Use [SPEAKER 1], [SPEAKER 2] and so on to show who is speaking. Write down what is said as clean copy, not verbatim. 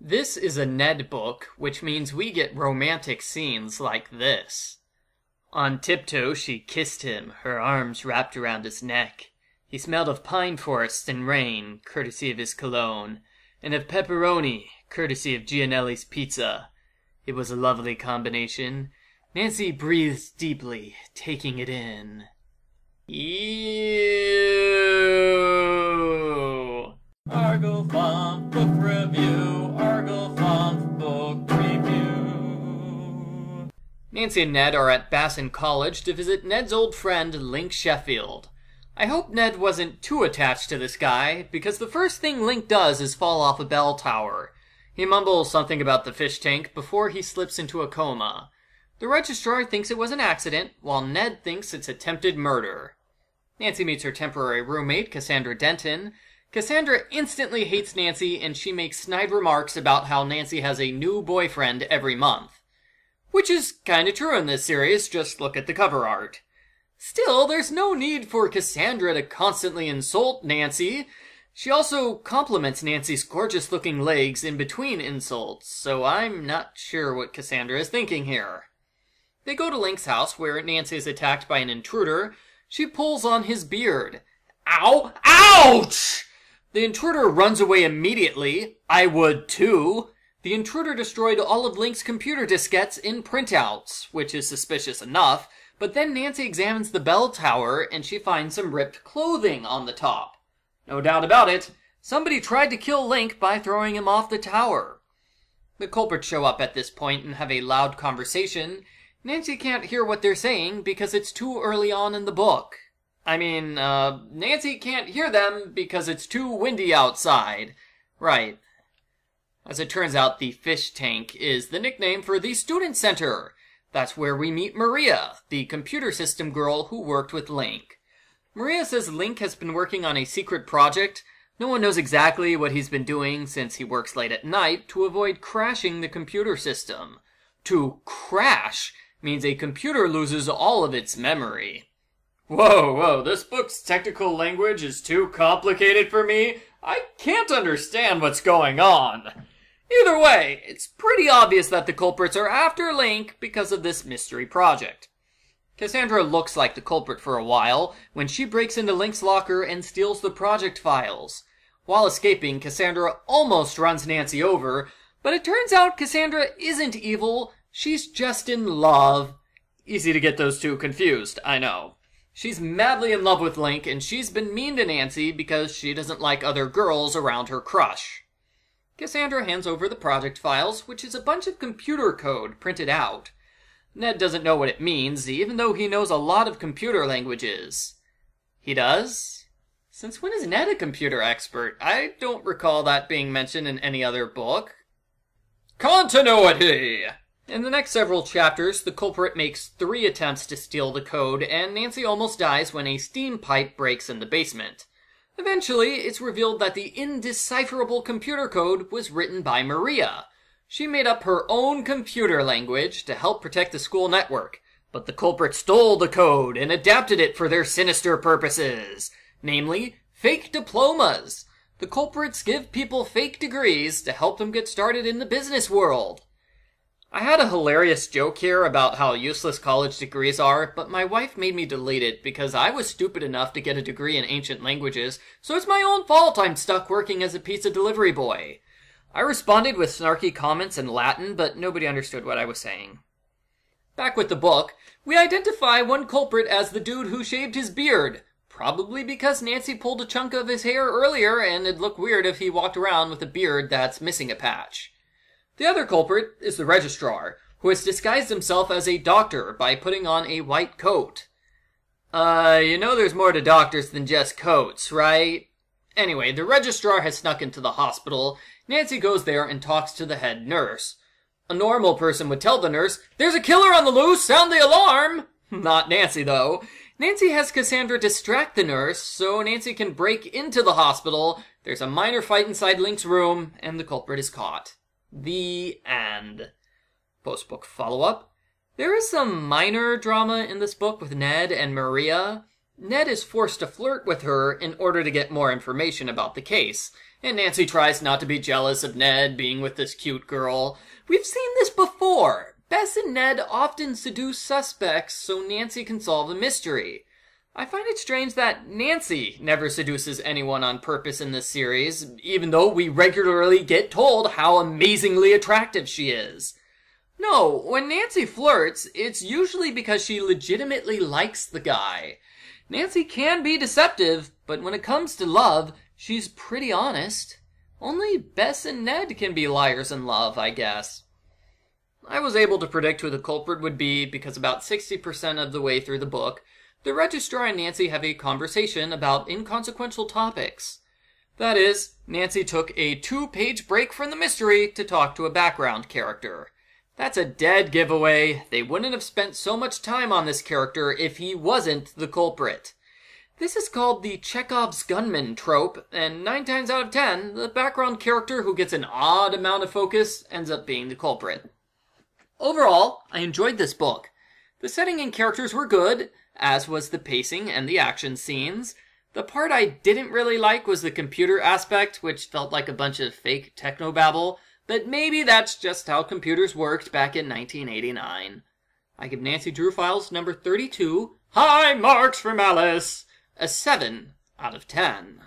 [SPEAKER 1] This is a Ned book, which means we get romantic scenes like this. On tiptoe she kissed him, her arms wrapped around his neck. He smelled of pine forests and rain, courtesy of his cologne, and of pepperoni, courtesy of Gianelli's pizza. It was a lovely combination. Nancy breathed deeply, taking it in. Ew.
[SPEAKER 2] Argofunk Book Review, Argofunk Book Review.
[SPEAKER 1] Nancy and Ned are at Basson College to visit Ned's old friend Link Sheffield. I hope Ned wasn't too attached to this guy, because the first thing Link does is fall off a bell tower. He mumbles something about the fish tank before he slips into a coma. The registrar thinks it was an accident, while Ned thinks it's attempted murder. Nancy meets her temporary roommate, Cassandra Denton. Cassandra instantly hates Nancy, and she makes snide remarks about how Nancy has a new boyfriend every month. Which is kinda true in this series, just look at the cover art. Still, there's no need for Cassandra to constantly insult Nancy. She also compliments Nancy's gorgeous-looking legs in between insults, so I'm not sure what Cassandra is thinking here. They go to Link's house, where Nancy is attacked by an intruder. She pulls on his beard. Ow! Ouch! The intruder runs away immediately. I would too. The intruder destroyed all of Link's computer diskettes in printouts, which is suspicious enough, but then Nancy examines the bell tower and she finds some ripped clothing on the top. No doubt about it, somebody tried to kill Link by throwing him off the tower. The culprits show up at this point and have a loud conversation. Nancy can't hear what they're saying because it's too early on in the book. Nancy can't hear them because it's too windy outside. Right. As it turns out, the fish tank is the nickname for the student center. That's where we meet Maria, the computer system girl who worked with Link. Maria says Link has been working on a secret project. No one knows exactly what he's been doing since he works late at night to avoid crashing the computer system. To crash means a computer loses all of its memory. Whoa, this book's technical language is too complicated for me. I can't understand what's going on. Either way, it's pretty obvious that the culprits are after Link because of this mystery project. Cassandra looks like the culprit for a while when she breaks into Link's locker and steals the project files. While escaping, Cassandra almost runs Nancy over, but it turns out Cassandra isn't evil, she's just in love. Easy to get those two confused, I know. She's madly in love with Link, and she's been mean to Nancy because she doesn't like other girls around her crush. Cassandra hands over the project files, which is a bunch of computer code printed out. Ned doesn't know what it means, even though he knows a lot of computer languages. He does? Since when is Ned a computer expert? I don't recall that being mentioned in any other book. Continuity! In the next several chapters, the culprit makes 3 attempts to steal the code, and Nancy almost dies when a steam pipe breaks in the basement. Eventually, it's revealed that the indecipherable computer code was written by Maria. She made up her own computer language to help protect the school network, but the culprit stole the code and adapted it for their sinister purposes, namely, fake diplomas. The culprits give people fake degrees to help them get started in the business world. I had a hilarious joke here about how useless college degrees are, but my wife made me delete it because I was stupid enough to get a degree in ancient languages, so it's my own fault I'm stuck working as a pizza delivery boy. I responded with snarky comments in Latin, but nobody understood what I was saying. Back with the book, we identify one culprit as the dude who shaved his beard, probably because Nancy pulled a chunk of his hair earlier and it'd look weird if he walked around with a beard that's missing a patch. The other culprit is the registrar, who has disguised himself as a doctor by putting on a white coat. There's more to doctors than just coats, right? Anyway, the registrar has snuck into the hospital. Nancy goes there and talks to the head nurse. A normal person would tell the nurse, "There's a killer on the loose, sound the alarm!" Not Nancy, though. Nancy has Cassandra distract the nurse, so Nancy can break into the hospital. There's a minor fight inside Link's room, and the culprit is caught. The end. Post-book follow-up. There is some minor drama in this book with Ned and Maria. Ned is forced to flirt with her in order to get more information about the case, and Nancy tries not to be jealous of Ned being with this cute girl. We've seen this before. Bess and Ned often seduce suspects so Nancy can solve the mystery. I find it strange that Nancy never seduces anyone on purpose in this series, even though we regularly get told how amazingly attractive she is. No, when Nancy flirts, it's usually because she legitimately likes the guy. Nancy can be deceptive, but when it comes to love, she's pretty honest. Only Bess and Ned can be liars in love, I guess. I was able to predict who the culprit would be because about 60% of the way through the book, the registrar and Nancy have a conversation about inconsequential topics. That is, Nancy took a 2-page break from the mystery to talk to a background character. That's a dead giveaway. They wouldn't have spent so much time on this character if he wasn't the culprit. This is called the Chekhov's gunman trope, and 9 times out of 10, the background character who gets an odd amount of focus ends up being the culprit. Overall, I enjoyed this book. The setting and characters were good, as was the pacing and the action scenes. The part I didn't really like was the computer aspect, which felt like a bunch of fake technobabble, but maybe that's just how computers worked back in 1989. I give Nancy Drew Files number 32, High Marks for Malice, a 7 out of 10.